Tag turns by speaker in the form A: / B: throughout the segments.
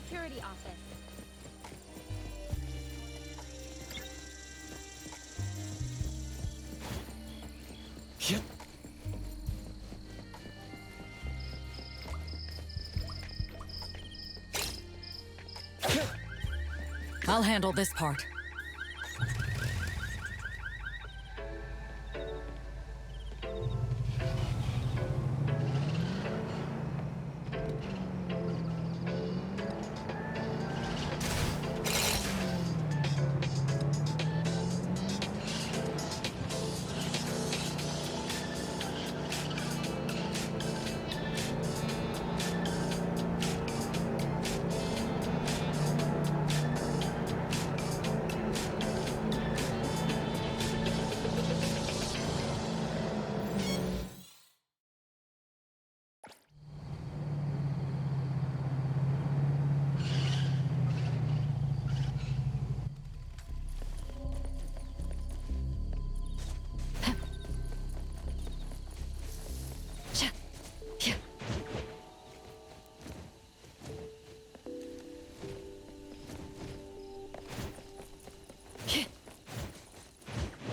A: security office.
B: Yep.
C: I'll handle this part.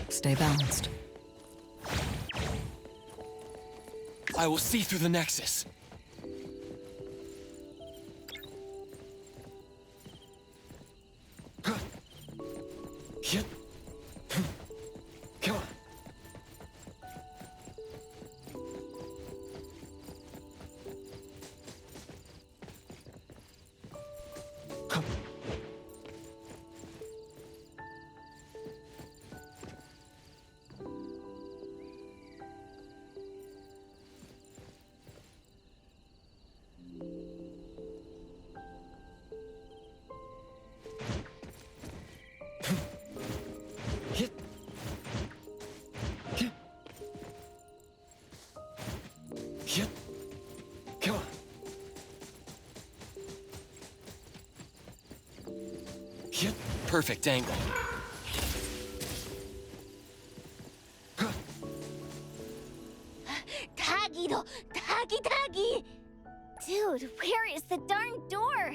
C: Stay balanced.
B: I will see through the Nexus. Yep. Come on. Yep. Come on. Yep. Perfect angle.
A: Tagido! Tagi! Dude, where is the darn door?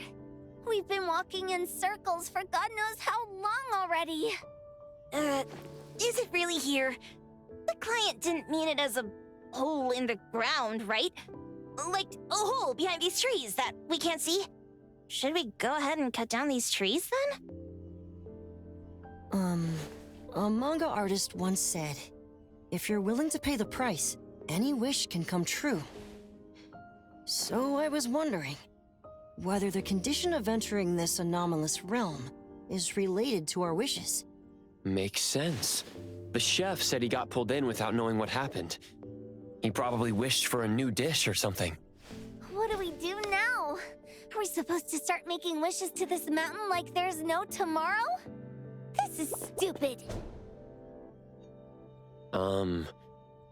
A: We've been walking in circles for God knows how long already.
D: Is it really here? The client didn't mean it as a hole in the ground, right? Like a hole behind these trees that we can't see? Should we go ahead and cut down these trees then?
C: A manga artist once said, if you're willing to pay the price, any wish can come true. So I was wondering whether the condition of entering this anomalous realm is related to our wishes.
B: Makes sense. The chef said he got pulled in without knowing what happened. He probably wished for a new dish or something.
A: What do we do now? Are we supposed to start making wishes to this mountain like there's no tomorrow? This is stupid.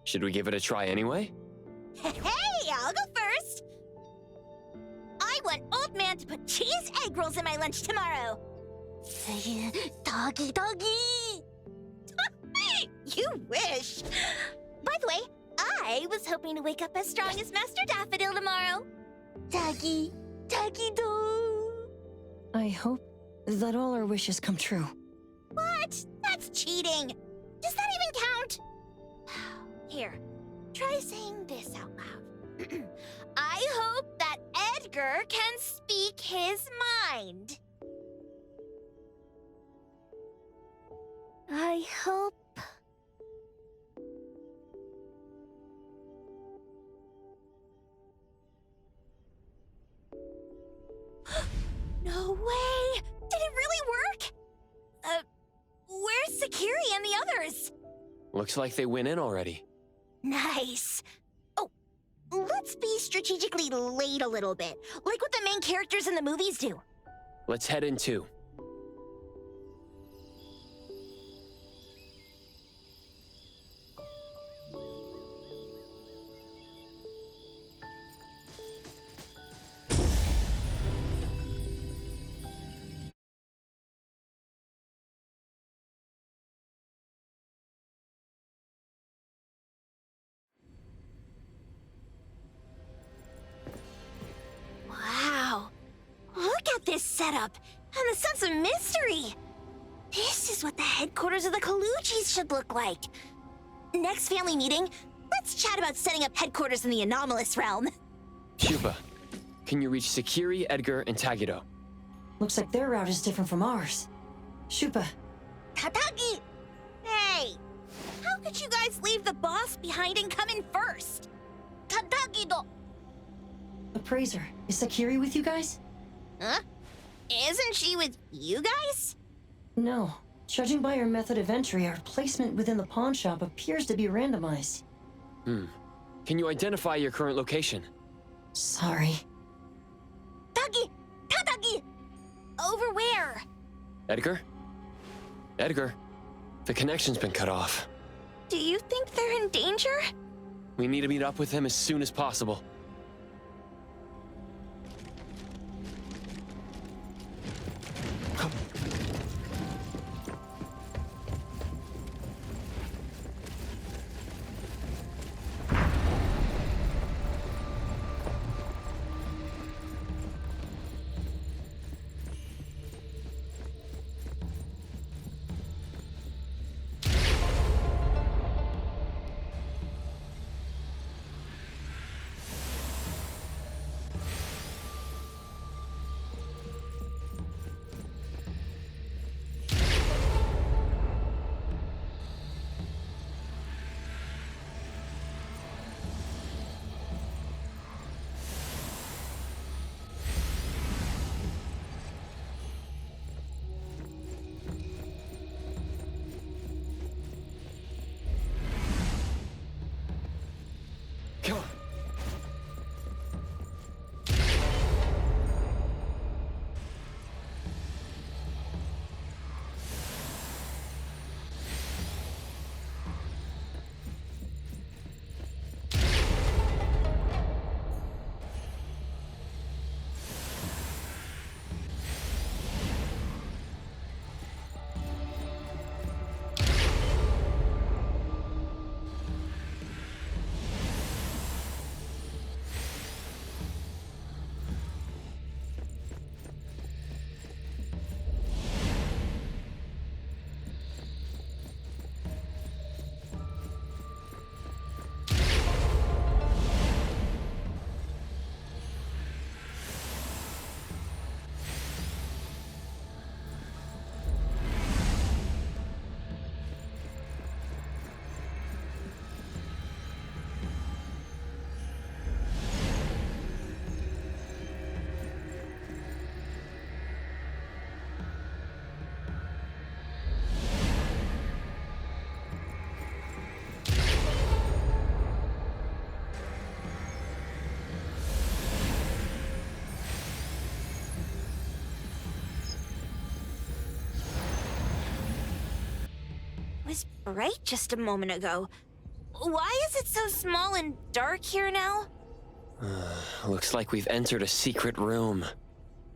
B: Should we give it a try anyway?
D: Hey, I'll go first! I want Old Man to put cheese egg rolls in my lunch tomorrow!
A: Doggy!
D: You wish! By the way, I was hoping to wake up as strong as Master Daffodil tomorrow.
A: Doggy do!
C: I hope that all our wishes come true.
D: What? That's cheating! Does that even count? Here, try saying this out loud. I hope that Edgar can speak his mind.
A: I hope...
D: No way! Did it really work? Where's Sakiri and the others?
B: Looks like they went in already.
D: Nice. Oh, let's be strategically late a little bit, like what the main characters in the movies do.
B: Let's head in too.
D: this setup, and the sense of mystery. This is what the headquarters of the Kalujis should look like. Next family meeting, let's chat about setting up headquarters in the anomalous realm.
B: Shupa, can you reach Sakiri, Edgar, and Tagito?
C: Looks like their route is different from ours. Shupa,
D: Tatagi! Hey! How could you guys leave the boss behind and come in first? Tatagi-do!
C: Appraiser, is Sakiri with you guys?
D: Huh? Isn't she with you guys?
C: No. Judging by our method of entry, our placement within the pawn shop appears to be randomized.
B: Can you identify your current location?
C: Sorry.
D: Tagi! Tatagi! Over where?
B: Edgar? Edgar, the connection's been cut off.
D: Do you think they're in danger?
B: We need to meet up with him as soon as possible. Come on.
D: It was bright just a moment ago. Why is it so small and dark here now?
B: Looks like we've entered a secret room.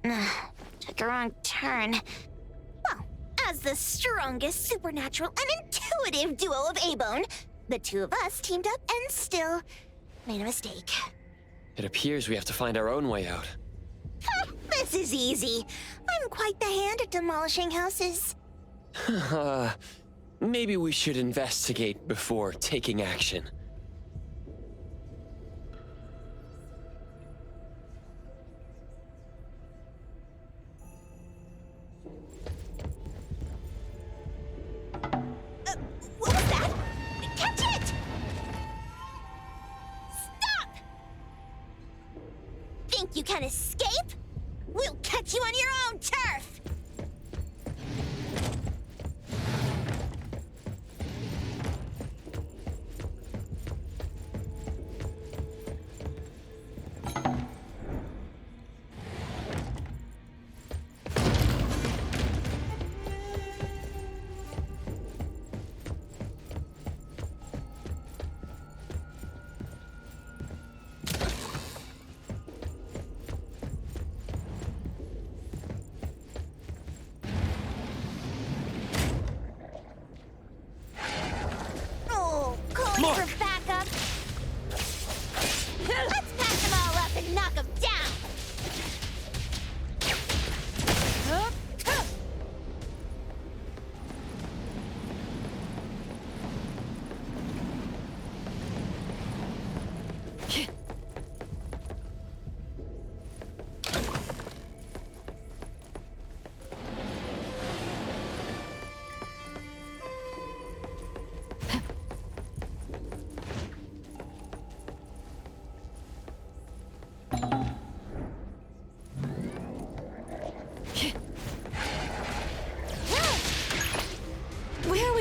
D: Took a wrong turn. Well, as the strongest supernatural and intuitive duo of A-Bone, the two of us teamed up and still made a mistake.
B: It appears we have to find our own way out.
D: This is easy. I'm quite the hand at demolishing houses.
B: Maybe we should investigate before taking action.
D: What was that? Catch it! Stop! Think you can escape? We'll catch you on your own turf!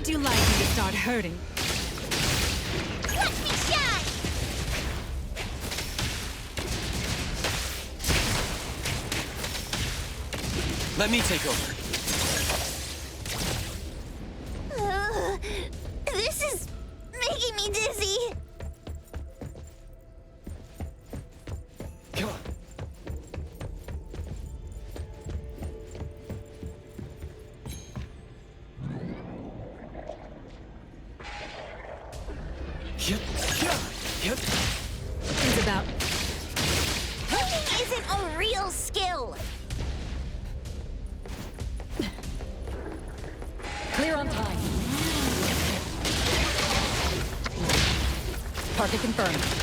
E: would you like me to start hurting?
A: Let me shine!
B: Let me take over.
A: This is making me dizzy.
B: Come on. Yep.
E: It's about
A: Cooking isn't a real skill.
E: clear on time. Target confirmed.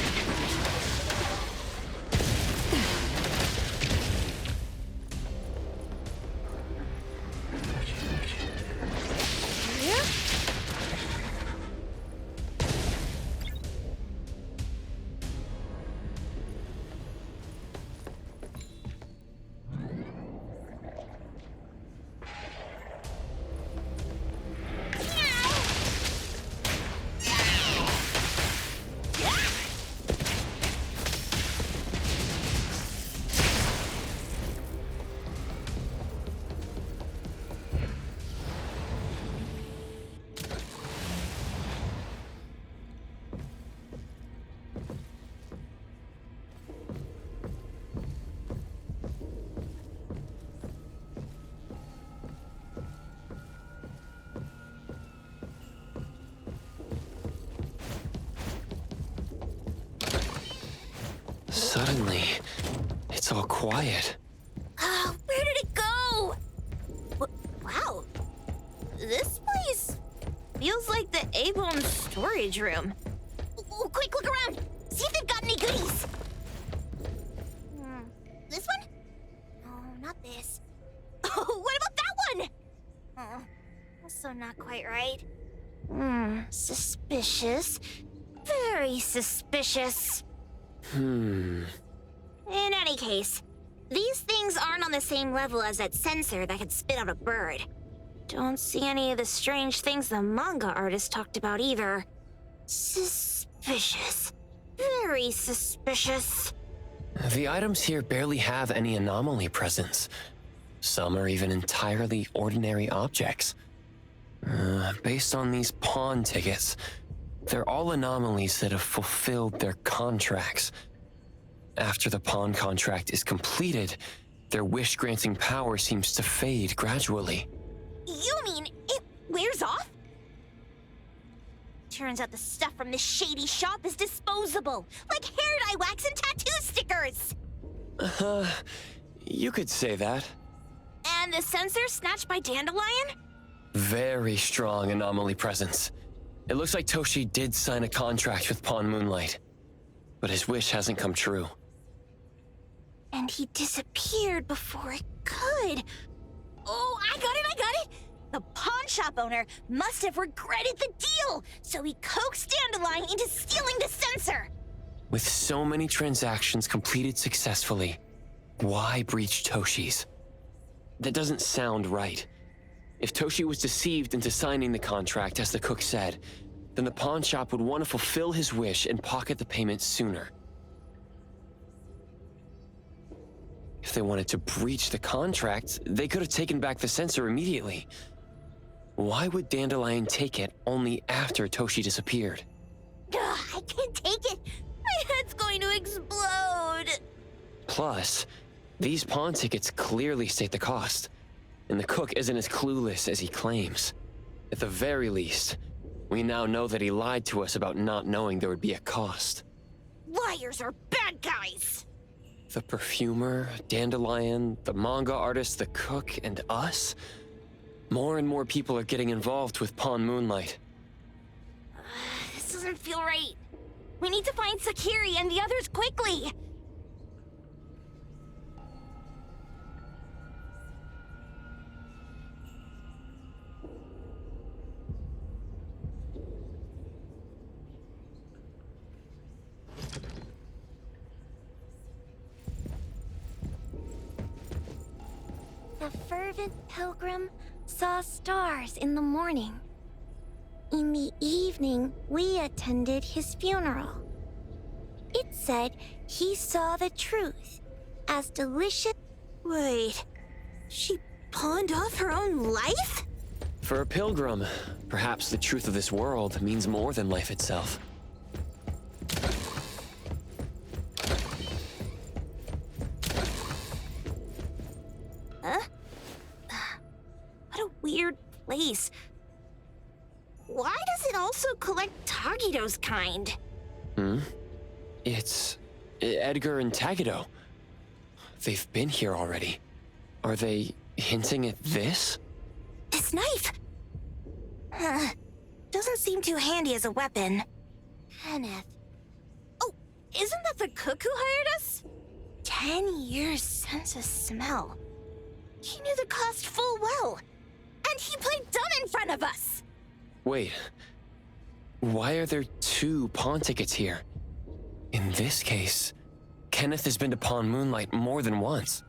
B: Suddenly, it's all quiet.
A: Where did it go? Wow. This place
D: Feels like the A-Bone storage room.
A: Quick, look around. See if they've got any goodies. This one? No, not this. Oh, what about that one? Oh, also not quite right. Suspicious. Very suspicious.
B: Hmm.
D: In any case, these things aren't on the same level as that sensor that could spit out a bird. Don't see any of the strange things the manga artist talked about either. Suspicious. Very suspicious.
B: The items here barely have any anomaly presence. Some are even entirely ordinary objects. Based on these pawn tickets, they're all anomalies that have fulfilled their contracts. After the pawn contract is completed, their wish-granting power seems to fade gradually.
A: You mean it wears off? Turns out the stuff from this shady shop is disposable, like hair dye wax and tattoo stickers.
B: You could say that.
D: And the sensor snatched by Dandelion?
B: Very strong anomaly presence. It looks like Toshi did sign a contract with Pawn Moonlight, but his wish hasn't come true.
A: And he disappeared before it could. Oh, I got it! The pawn shop owner must have regretted the deal, so he coaxed Dandelion into stealing the sensor.
B: With so many transactions completed successfully, why breach Toshi's? That doesn't sound right. If Toshi was deceived into signing the contract, as the cook said, then the pawn shop would want to fulfill his wish and pocket the payment sooner. If they wanted to breach the contract, they could have taken back the sensor immediately. Why would Dandelion take it only after Toshi disappeared?
A: I can't take it. My head's going to explode.
B: Plus, these pawn tickets clearly state the cost, and the cook isn't as clueless as he claims. At the very least, we now know that he lied to us about not knowing there would be a cost.
A: Liars are bad guys.
B: The perfumer, Dandelion, the manga artist, the cook, and us? More and more people are getting involved with Pawn Moonlight.
A: This doesn't feel right. We need to find Sakiri and the others quickly. The fervent pilgrim saw stars in the morning.
D: In the evening, we attended his funeral. It said he saw the truth as delicious.
A: Wait, she pawned off her own life?
B: For a pilgrim, perhaps the truth of this world means more than life itself.
A: Huh? What a weird place. Why does it also collect Tagido's kind?
B: It's Edgar and Tagido. They've been here already. Are they hinting at this?
A: This knife! Doesn't seem too handy as a weapon.
D: Kenneth,
A: Oh, isn't that the cook who hired us?
D: 10 years sense of smell.
A: He knew the cost full well. And he played dumb in front of us!
B: Wait. Why are there 2 pawn tickets here? In this case, Kenneth has been to Pawn Moonlight more than once.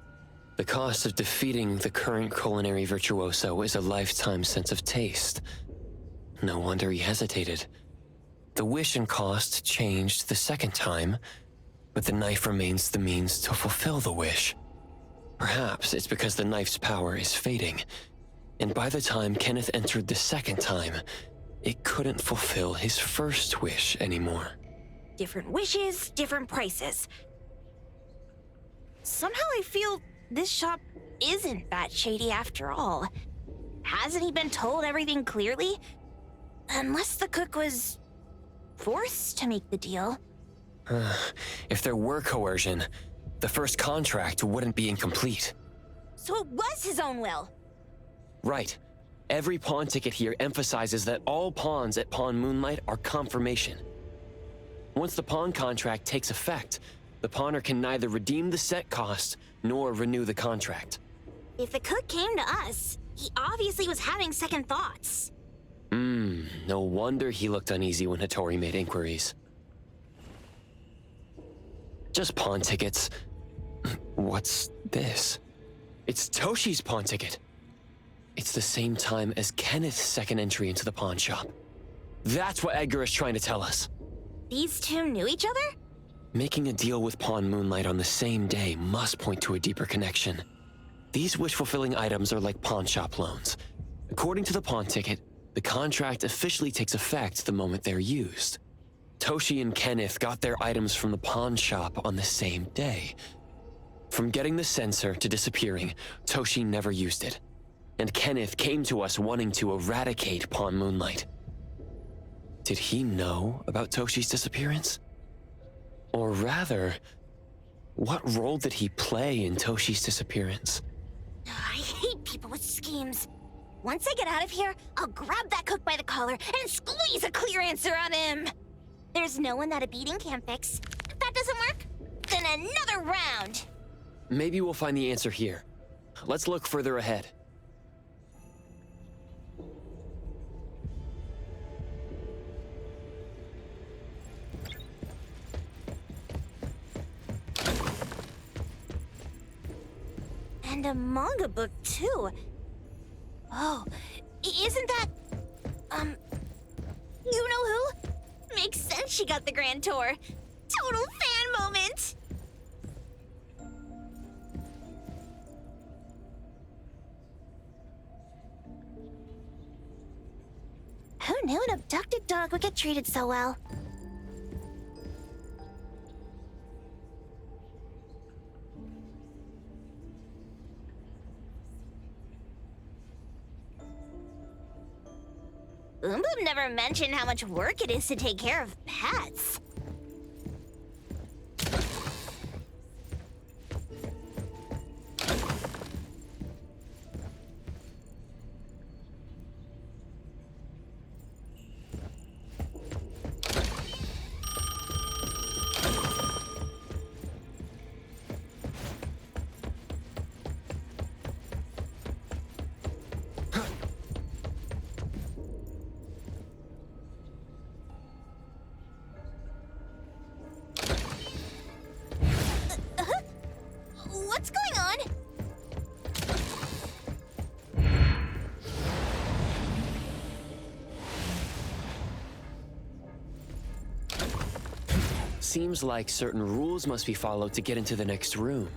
B: The cost of defeating the current culinary virtuoso is a lifetime sense of taste. No wonder he hesitated. The wish and cost changed the second time, but the knife remains the means to fulfill the wish. Perhaps it's because the knife's power is fading, and by the time Kenneth entered the second time, it couldn't fulfill his first wish anymore.
A: Different wishes, different prices. Somehow I feel this shop isn't that shady after all. Hasn't he been told everything clearly? Unless the cook was forced to make the deal.
B: If there were coercion, the first contract wouldn't be incomplete.
A: So it was his own will.
B: Right. Every pawn ticket here emphasizes that all pawns at Pawn Moonlight are confirmation. Once the pawn contract takes effect, the pawner can neither redeem the set cost nor renew the contract.
A: If the cook came to us, he obviously was having second thoughts.
B: No wonder he looked uneasy when Hattori made inquiries. Just pawn tickets. What's this? It's Toshi's pawn ticket. It's the same time as Kenneth's second entry into the pawn shop. That's what Edgar is trying to tell us.
A: These 2 knew each other?
B: Making a deal with Pawn Moonlight on the same day must point to a deeper connection. These wish-fulfilling items are like pawn shop loans. According to the pawn ticket, the contract officially takes effect the moment they're used. Toshi and Kenneth got their items from the pawn shop on the same day. From getting the sensor to disappearing, Toshi never used it. And Kenneth came to us wanting to eradicate Pawn Moonlight. Did he know about Toshi's disappearance? Or rather, what role did he play in Toshi's disappearance?
A: I hate people with schemes. Once I get out of here, I'll grab that cook by the collar and squeeze a clear answer on him.
D: there's no one that a beating can't fix. If that doesn't work, then another round.
B: Maybe we'll find the answer here. Let's look further ahead.
A: And a manga book, too. Oh, isn't that... you know who? Makes sense she got the grand tour. Total fan moment! Who knew an abducted dog would get treated so well? Boom Boom never mentioned how much work it is to take care of pets.
B: seems like certain rules must be followed to get into the next room.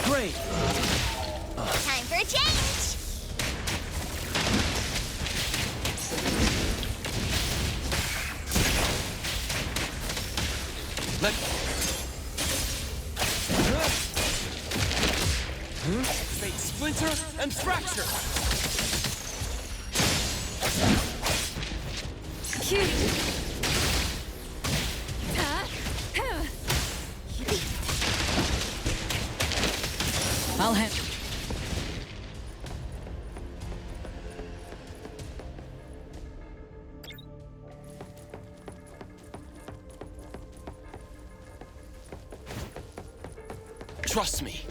F: Great.
D: Time for a change!
F: Let... Fate splinter and fracture!
E: I'll handle.
F: Trust me.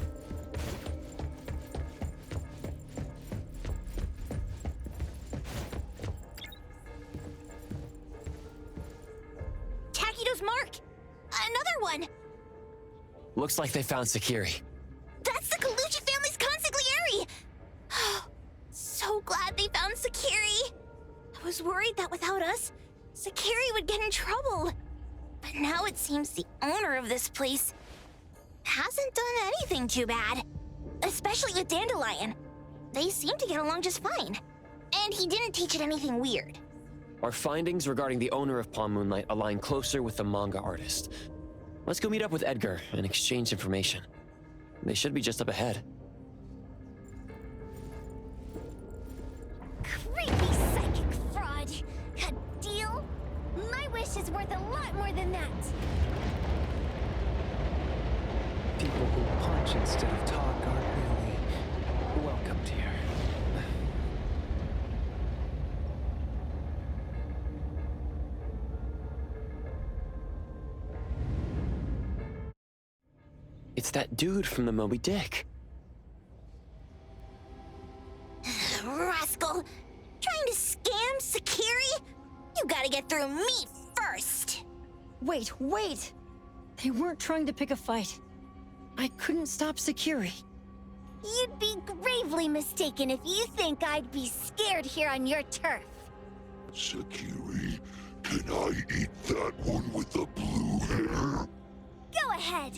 D: Takido's mark! Another one!
B: Looks like they found Sakiri.
D: That's the Colucci family's consigliere! So glad they found Sakiri! I was worried that without us, Sakiri would get in trouble. But now it seems the owner of this place hasn't done anything too bad. Especially with Dandelion. They seem to get along just fine. And he didn't teach it anything weird.
B: Our findings regarding the owner of Pawn Moonlight align closer with the manga artist. Let's go meet up with Edgar and exchange information. They should be just up ahead.
D: Creepy psychic fraud! A deal? My wish is worth a lot more than that.
G: People who punch instead of talk aren't really welcomed here.
B: It's that dude from the Moby Dick.
D: Rascal! Trying to scam Sakiri? You gotta get through me first!
C: Wait, wait! They weren't trying to pick a fight. I couldn't stop Sakiri.
D: You'd be gravely mistaken if you think I'd be scared here on your turf.
H: Sakiri, can I eat that one with the blue hair?
D: Go ahead.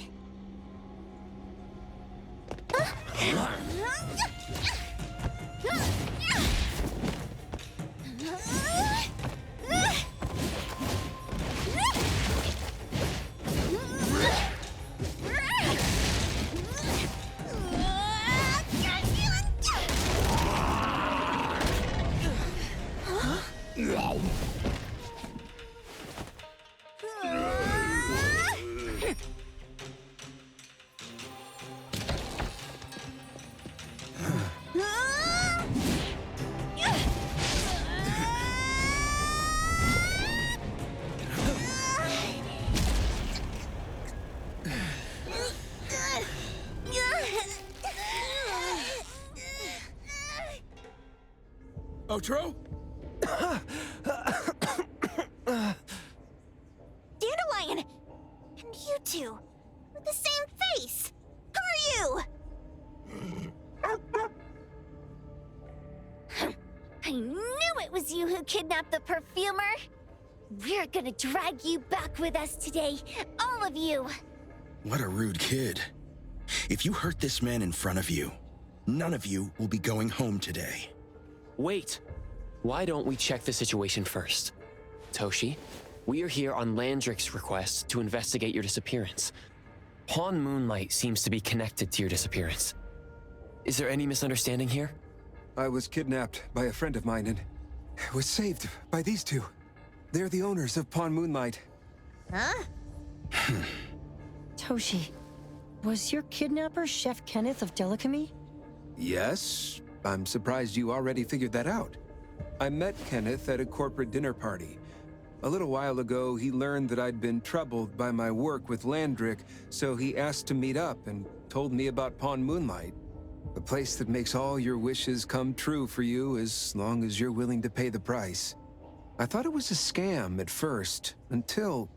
F: Otro?
D: Dandelion! And you two, with the same face! Who are you? I knew it was you who kidnapped the perfumer! We're gonna drag you back with us today, all of you!
I: What a rude kid. If you hurt this man in front of you, none of you will be going home today.
B: Wait! Why don't we check the situation first? Toshi, we are here on Landrick's request to investigate your disappearance. Pawn Moonlight seems to be connected to your disappearance. Is there any misunderstanding here?
J: I was kidnapped by a friend of mine and was saved by these two. They're the owners of Pawn Moonlight.
D: Huh?
C: Toshi, was your kidnapper Chef Kenneth of Delicamy?
J: Yes, I'm surprised you already figured that out. I met Kenneth at a corporate dinner party. A little while ago, he learned that I'd been troubled by my work with Landrick, so he asked to meet up and told me about Pawn Moonlight. A place that makes all your wishes come true for you as long as you're willing to pay the price. I thought it was a scam at first, until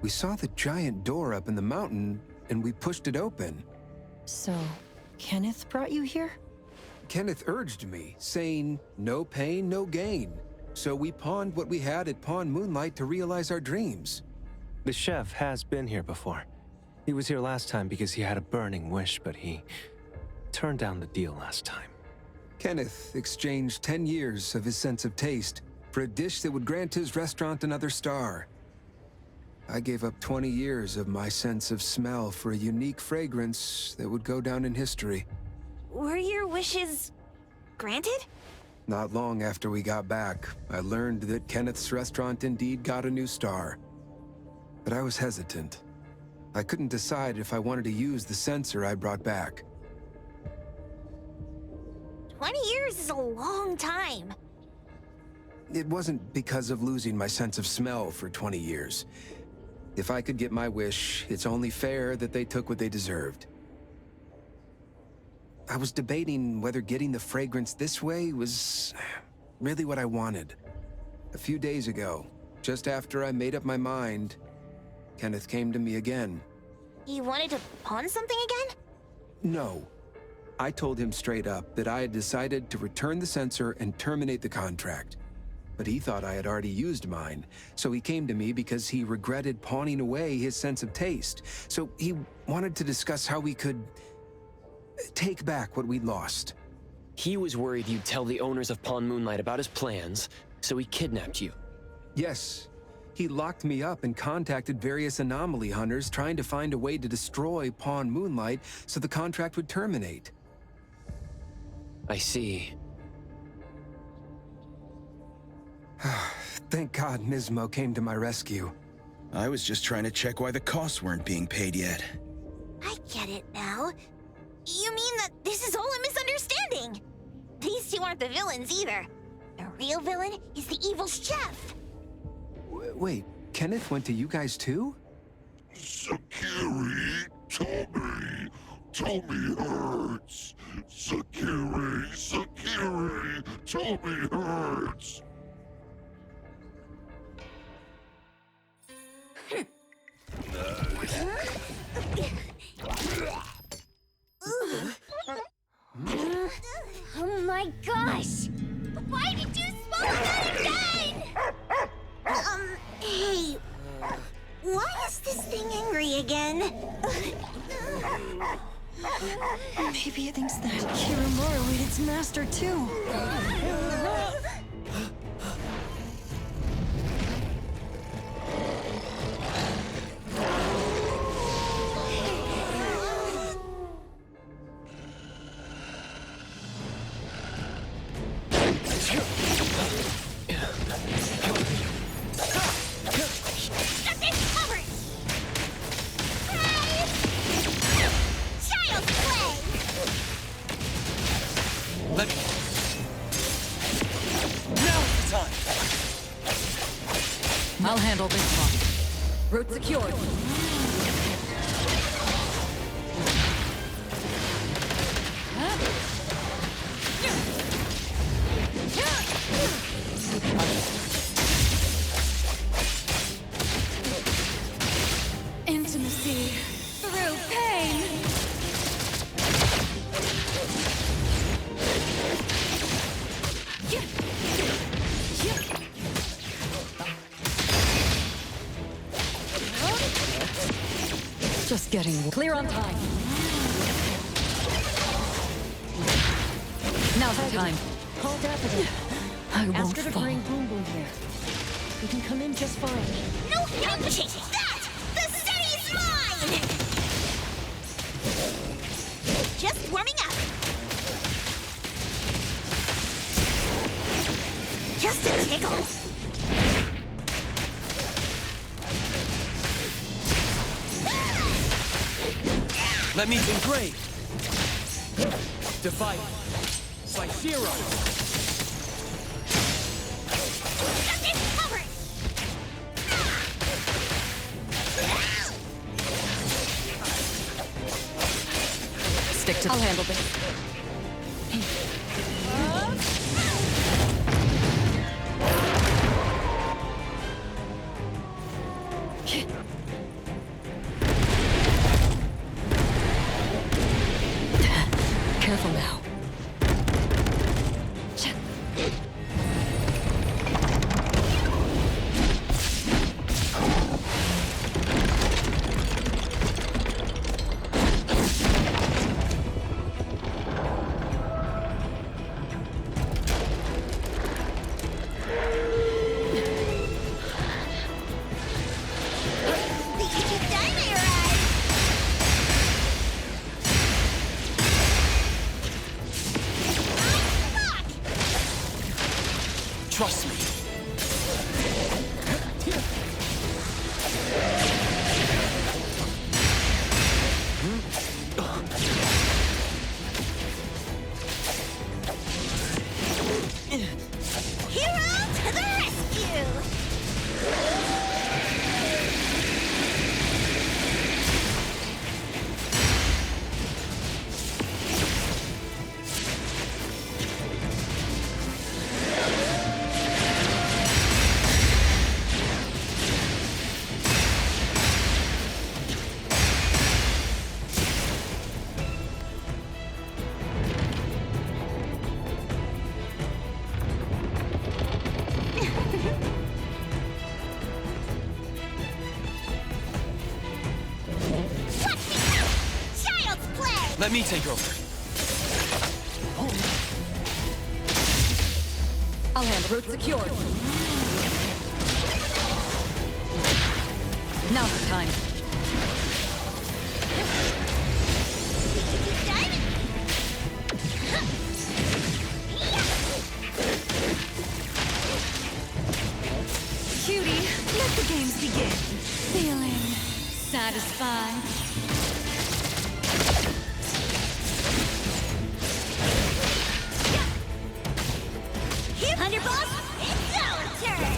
J: we saw the giant door up in the mountain and we pushed it open.
C: So, Kenneth brought you here?
J: Kenneth urged me, saying, no pain, no gain. So we pawned what we had at Pawn Moonlight to realize our dreams.
G: The chef has been here before. He was here last time because he had a burning wish, but he turned down the deal last time.
J: Kenneth exchanged 10 years of his sense of taste for a dish that would grant his restaurant another star. I gave up 20 years of my sense of smell for a unique fragrance that would go down in history.
D: Were your wishes granted?
J: Not long after we got back, I learned that Kenneth's restaurant indeed got a new star. But I was hesitant. I couldn't decide if I wanted to use the sensor I brought back.
D: 20 years is a long time.
J: It wasn't because of losing my sense of smell for 20 years. If I could get my wish, it's only fair that they took what they deserved. I was debating whether getting the fragrance this way was really what I wanted. A few days ago, just after I made up my mind, Kenneth came to me again.
D: He wanted to pawn something again?
J: No. I told him straight up that I had decided to return the sensor and terminate the contract. But he thought I had already used mine, so he came to me because he regretted pawning away his sense of taste. So he wanted to discuss how we could take back what we'd lost.
B: He was worried you'd tell the owners of Pawn Moonlight about his plans, so he kidnapped you.
J: Yes. He locked me up and contacted various anomaly hunters trying to find a way to destroy Pawn Moonlight so the contract would terminate.
B: I see.
J: Thank God Nismo came to my rescue.
I: I was just trying to check why the costs weren't being paid yet.
D: I get it now. You mean that this is all a misunderstanding? These two aren't the villains either. The real villain is the evil chef.
J: Wait, Kenneth went to you guys too?
H: Sakiri, Tommy hurts. Sakiri, Tommy hurts.
D: Oh my gosh! Why did you swallow that again? Hey, why is this thing angry again?
C: Maybe it thinks that Kiramaru ate its master too.
E: I'll handle this one. Route secured. Intimacy through pain. Just getting clear on time. Now's the time.
C: Call Daffodil.
E: I won't
C: Ask her to
E: fall.
C: bring Boom Boom here. We can come in just fine.
D: No touching that! The city's mine! Just warming up.
A: tickle.
F: Let me engrave. Divide. Zero.
A: It's covered.
E: Stick to. I'll handle this.
C: Careful now.
F: Trust me.
A: Hero to the rescue! Child's play!
F: Let me take over.
E: I'll handle. Route secured. Now's the time.
A: Cutie, let the games begin.
E: Feeling satisfied.
A: Here, Thunderbolt, it's our turn!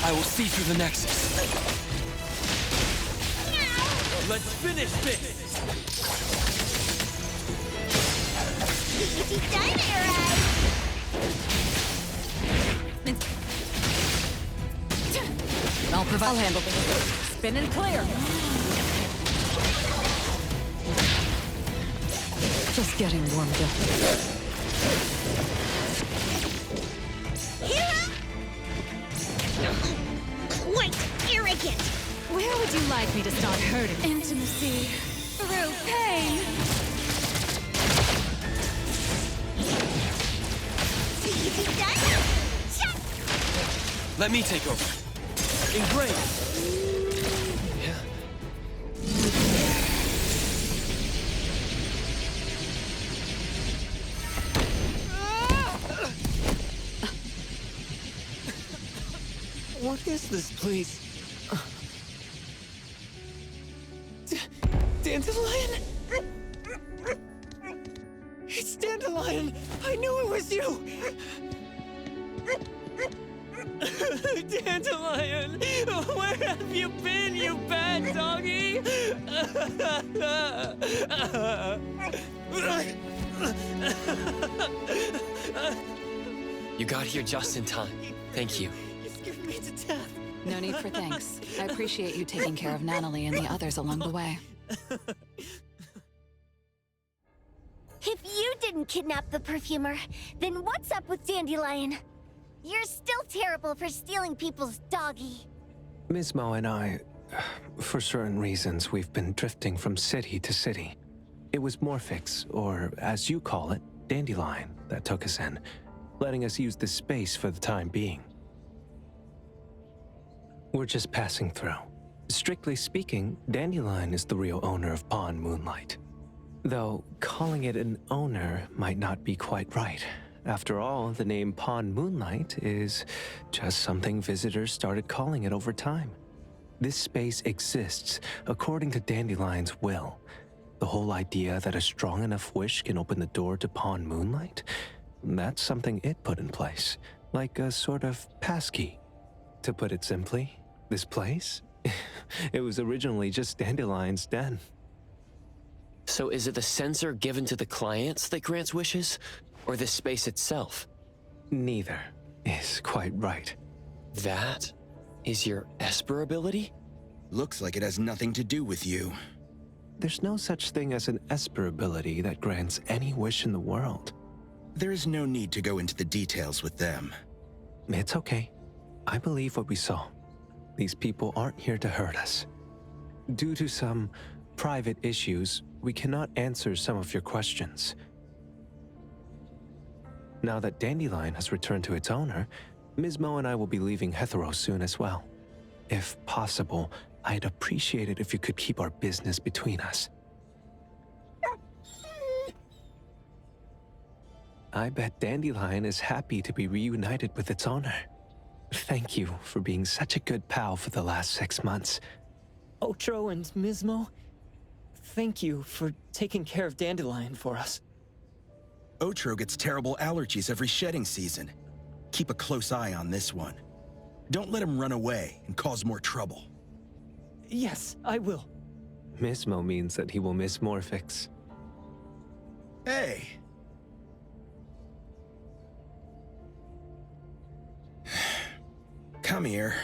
F: I will see through the Nexus. Let's finish this!
E: I'll handle this. Spin and clear. Just getting warmed up.
A: Hero? Quite arrogant.
E: Where would you like me to start hurting? Intimacy through pain.
F: Let me take over. Engrave.
G: What is this, please? Dandelion? It's Dandelion! I knew it was you! Dandelion! Where have you been, you bad doggy?
B: You got here just in time. Thank you.
G: You scared me to death.
E: No need for thanks. I appreciate you taking care of Natalie and the others along the way.
A: If you didn't kidnap the perfumer, then what's up with Dandelion? You're still terrible for stealing people's doggy.
G: Ms. Mo and I, for certain reasons, we've been drifting from city to city. It was Morphix, or as you call it, Dandelion, that took us in, letting us use this space for the time being. We're just passing through. Strictly speaking, Dandelion is the real owner of Pawn Moonlight. Though calling it an owner might not be quite right. After all, the name Pawn Moonlight is just something visitors started calling it over time. This space exists according to Dandelion's will. The whole idea that a strong enough wish can open the door to Pawn Moonlight? That's something it put in place, like a sort of passkey. To put it simply, this place? It was originally just Dandelion's den.
B: So is it the sensor given to the clients that grants wishes, or the space itself?
G: Neither is quite right.
B: That is your Esper ability?
I: Looks like it has nothing to do with you.
G: There's no such thing as an Esper ability that grants any wish in the world.
I: There is no need to go into the details with them.
G: It's okay. I believe what we saw. These people aren't here to hurt us. Due to some private issues, we cannot answer some of your questions. Now that Dandelion has returned to its owner, Ms. Mo and I will be leaving Hetheros soon as well. If possible, I'd appreciate it if you could keep our business between us. I bet Dandelion is happy to be reunited with its owner. Thank you for being such a good pal for the last 6 months.
F: Otro and Mismo, thank you for taking care of Dandelion for us.
I: Otro gets terrible allergies every shedding season. Keep a close eye on this one. Don't let him run away and cause more trouble.
F: Yes, I will.
G: Mismo means that he will miss Morphix.
I: Hey! Come here.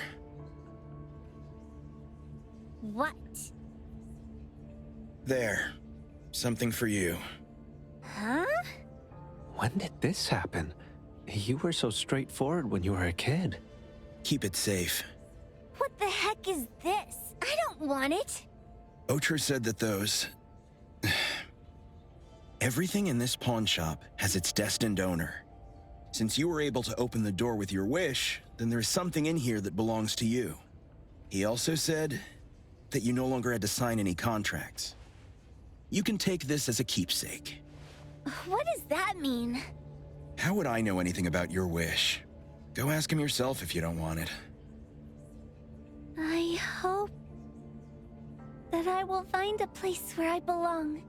D: What?
I: There. Something for you.
D: Huh?
G: When did this happen? You were so straightforward when you were a kid.
I: Keep it safe.
D: What the heck is this? I don't want it.
I: Otro said that those... Everything in this pawn shop has its destined owner. Since you were able to open the door with your wish, then there's something in here that belongs to you. He also said that you no longer had to sign any contracts. You can take this as a keepsake.
D: What does that mean?
I: How would I know anything about your wish? Go ask him yourself if you don't want it.
D: I hope that I will find a place where I belong,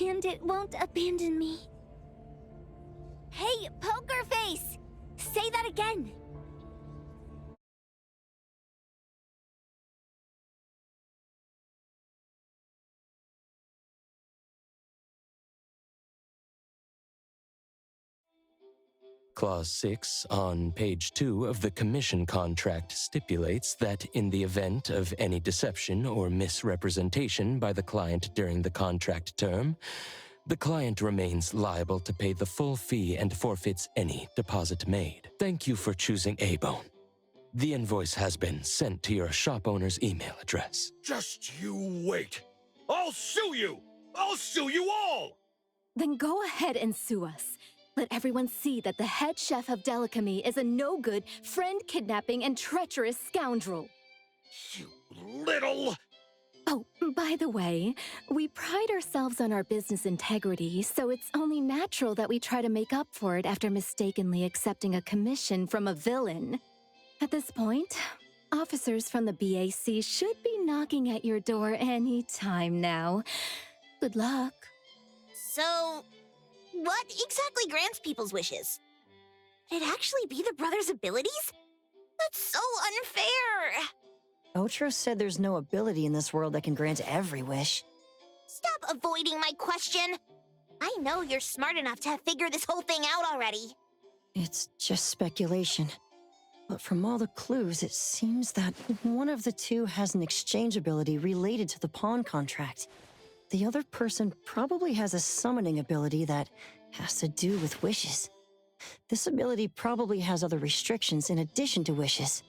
D: and it won't abandon me. Hey, Poker Face! Say that again!
K: Clause 6 on page 2 of the commission contract stipulates that in the event of any deception or misrepresentation by the client during the contract term, the client remains liable to pay the full fee and forfeits any deposit made. Thank you for choosing A-Bone. The invoice has been sent to your shop owner's email address.
H: Just you wait. I'll sue you! I'll sue you all!
E: Then go ahead and sue us. Let everyone see that the head chef of Delicamy is a no-good, friend-kidnapping, and treacherous scoundrel.
H: You little...
E: Oh, by the way, we pride ourselves on our business integrity, so it's only natural that we try to make up for it after mistakenly accepting a commission from a villain. At this point, officers from the BAC should be knocking at your door any time now. Good luck.
D: So, what exactly grants people's wishes? Could it actually be the brothers' abilities? That's so unfair!
C: Otro said there's no ability in this world that can grant every wish.
D: Stop avoiding my question! I know you're smart enough to have figured this whole thing out already.
C: It's just speculation. But from all the clues, it seems that one of the two has an exchange ability related to the pawn contract. The other person probably has a summoning ability that has to do with wishes. This ability probably has other restrictions in addition to wishes.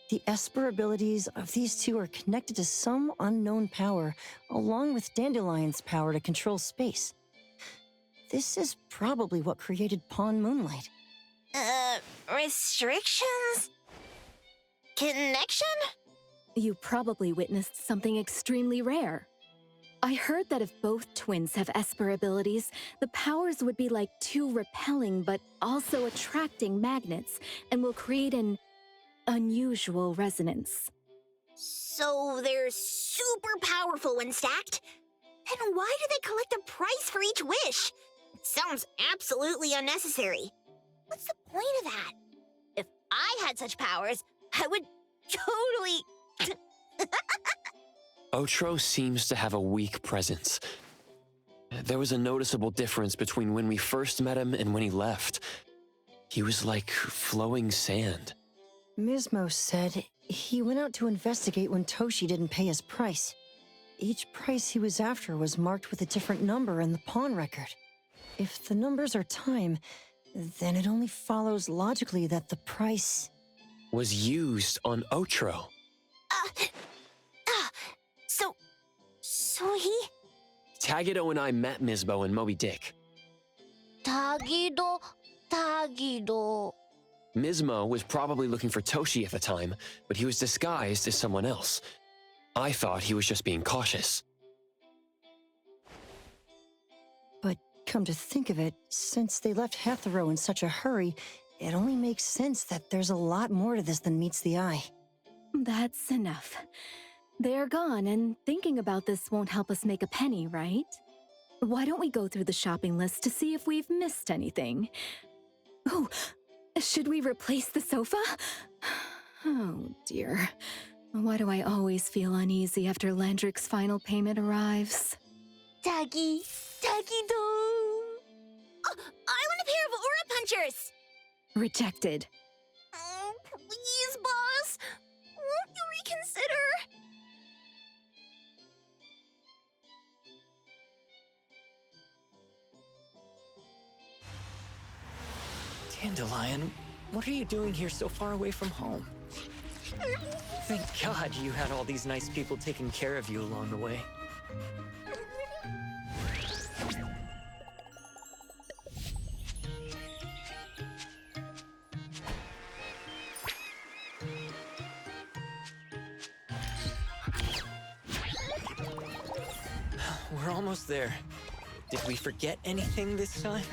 C: The Esper abilities of these two are connected to some unknown power, along with Dandelion's power to control space. This is probably what created Pawn Moonlight.
D: Restrictions? Connection?
E: You probably witnessed something extremely rare. I heard that if both twins have Esper abilities, the powers would be like two repelling but also attracting magnets and will create an unusual resonance.
D: So they're super powerful when stacked? Then why do they collect a price for each wish? It sounds absolutely unnecessary. What's the point of that? If I had such powers, I would totally...
B: Otro seems to have a weak presence. There was a noticeable difference between when we first met him and when he left. He was like flowing sand.
C: Mismo said he went out to investigate when Toshi didn't pay his price. Each price he was after was marked with a different number in the pawn record. If the numbers are time, then it only follows logically that the price...
B: was used on Otro.
D: So he...
B: Tagido and I met Mismo and Moby Dick.
D: Tagido...
B: Mismo was probably looking for Toshi at the time, but he was disguised as someone else. I thought he was just being cautious.
C: But come to think of it, since they left Hetero in such a hurry, it only makes sense that there's a lot more to this than meets the eye.
E: That's enough. They're gone, and thinking about this won't help us make a penny, right? Why don't we go through the shopping list to see if we've missed anything? Oh, should we replace the sofa? Oh, dear. Why do I always feel uneasy after Landrick's final payment arrives?
D: Tagido... Oh, I want a pair of aura punchers!
E: Rejected.
D: Oh, please, boss. Won't you reconsider?
F: Dandelion, what are you doing here so far away from home? Thank God you had all these nice people taking care of you along the way. We're almost there. Did we forget anything this time?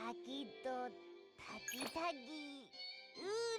D: Tagido... Tagi... Ooh,